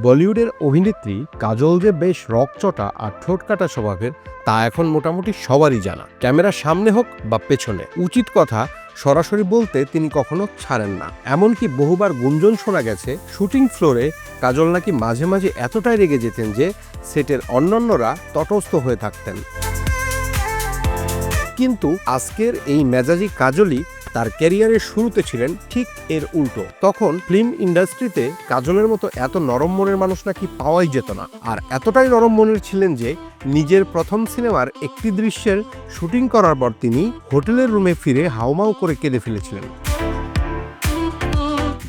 বলিউডের অভিনেত্রী কাজল যে বেশ রকচটা আর ঠোঁটকাটা স্বভাবের তা এখন মোটামুটি সবারই জানা। ক্যামেরার সামনে হোক বা পেছনে, উচিত কথা সরাসরি বলতে তিনি কখনো ছাড়েন না। এমনকি বহুবার গুঞ্জন শোনা গেছে শুটিং ফ্লোরে কাজল নাকি মাঝে মাঝে এতটাই রেগে যেতেন যে সেটের অন্যান্যরা তটস্থ হয়ে থাকতেন। কিন্তু আজকের এই মেজাজি কাজলই তার ক্যারিয়ারের শুরুতে ছিলেন ঠিক এর উল্টো। তখন ফিল্ম ইন্ডাস্ট্রিতে কাজলের মতো এত নরম মনের মানুষ নাকি পাওয়াই যেত না। আর এতটাই নরম মনের ছিলেন যে নিজের প্রথম সিনেমার একটি দৃশ্যের শুটিং করার পর তিনি হোটেলের রুমে ফিরে হাউমাউ করে কেঁদে ফেলেছিলেন।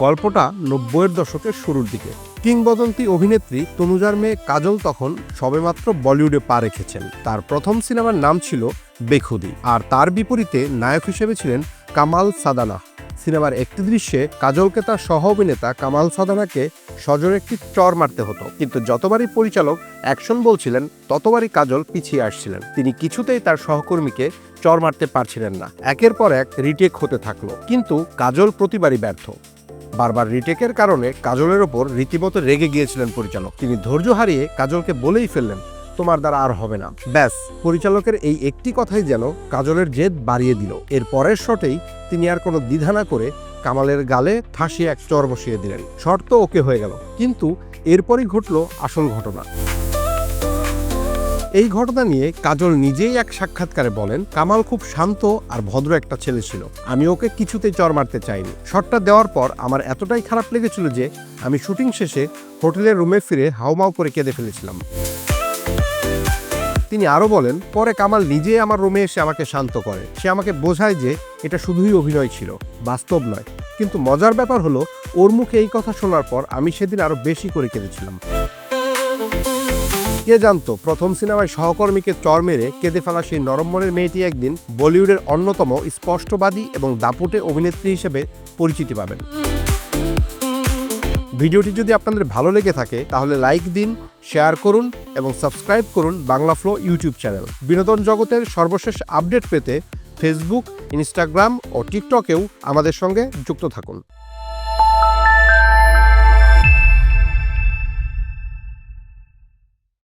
গল্পটা ৯০-এর দশকের শুরুর দিকে। কিংবদন্তি অভিনেত্রী তনুজার মেয়ে কাজল তখন সবেমাত্র বলিউডে পা রেখেছেন। তার প্রথম সিনেমার নাম ছিল বেখুদি, আর তার বিপরীতে নায়ক হিসেবে ছিলেন কামাল সাদানা। সিনেমার একটি দৃশ্যে কাজলকে তার সহ অভিনেতা কামাল সাদানাকে সজোরে একটি চর মারতে হতো, কিন্তু যতবারই পরিচালক অ্যাকশন বলছিলেন ততবারই কাজল পিছিয়ে আসছিলেন। তিনি কিছুতেই তার সহকর্মীকে চর মারতে পারছিলেন না। একের পর এক রিটেক হতে থাকলো, কিন্তু কাজল প্রতিবারই ব্যর্থ। বারবার রিটেকের কারণে কাজলের ওপর রীতিমতো রেগে গিয়েছিলেন পরিচালক। তিনি ধৈর্য হারিয়ে কাজলকে বলেই ফেললেন, তোমার দ্বারা আর হবে না। ব্যাস, পরিচালকের এই একটি কথাই যেন কাজলের জেদ বাড়িয়ে দিল। এর পরের শটেই তিনি আর কোনো দ্বিধা না করে কামালের গালে ঠাসিয়ে এক চর বসিয়ে দিলেন। শর্ত ওকে হয়ে গেল, কিন্তু এরপরই ঘটল আসল ঘটনা। এই ঘটনা নিয়ে কাজল নিজেই এক সাক্ষাৎকারে বলেন, কামাল খুব শান্ত আর ভদ্র একটা ছেলে ছিল। আমি ওকে কিছুতেই চর মারতে চাইনি। শটটা দেওয়ার পর আমার এতটাই খারাপ লেগেছিল যে আমি শুটিং শেষে হোটেলের রুমে ফিরে হাউমাউ করে কেঁদে ফেলেছিলাম। তিনি আরও বলেন, পরে কামাল নিজে আমার রুমে এসে আমাকে শান্ত করে। সে আমাকে বোঝায় যে এটা শুধুই অভিনয় ছিল, বাস্তব নয়। কিন্তু মজার ব্যাপার হলো, ওর মুখে এই কথা শোনার পর আমি সেদিন আরো বেশি করে কেঁদেছিলাম। কে জানতো প্রথম সিনেমায় সহকর্মীকে চর মেরে কেঁদে ফেলা সেই নরম মনের মেয়েটি একদিন বলিউডের অন্যতম স্পষ্টবাদী এবং দাপুটে অভিনেত্রী হিসেবে পরিচিতি পাবেন। ভিডিওটি যদি আপনাদের ভালো লেগে থাকে তাহলে লাইক দিন, শেয়ার করুন এবং সাবস্ক্রাইব করুন বাংলা ফ্লো ইউটিউব চ্যানেল। বিনোদন জগতের সর্বশেষ আপডেট পেতে ফেসবুক, ইনস্টাগ্রাম ও টিকটকেও আমাদের সঙ্গে যুক্ত থাকুন।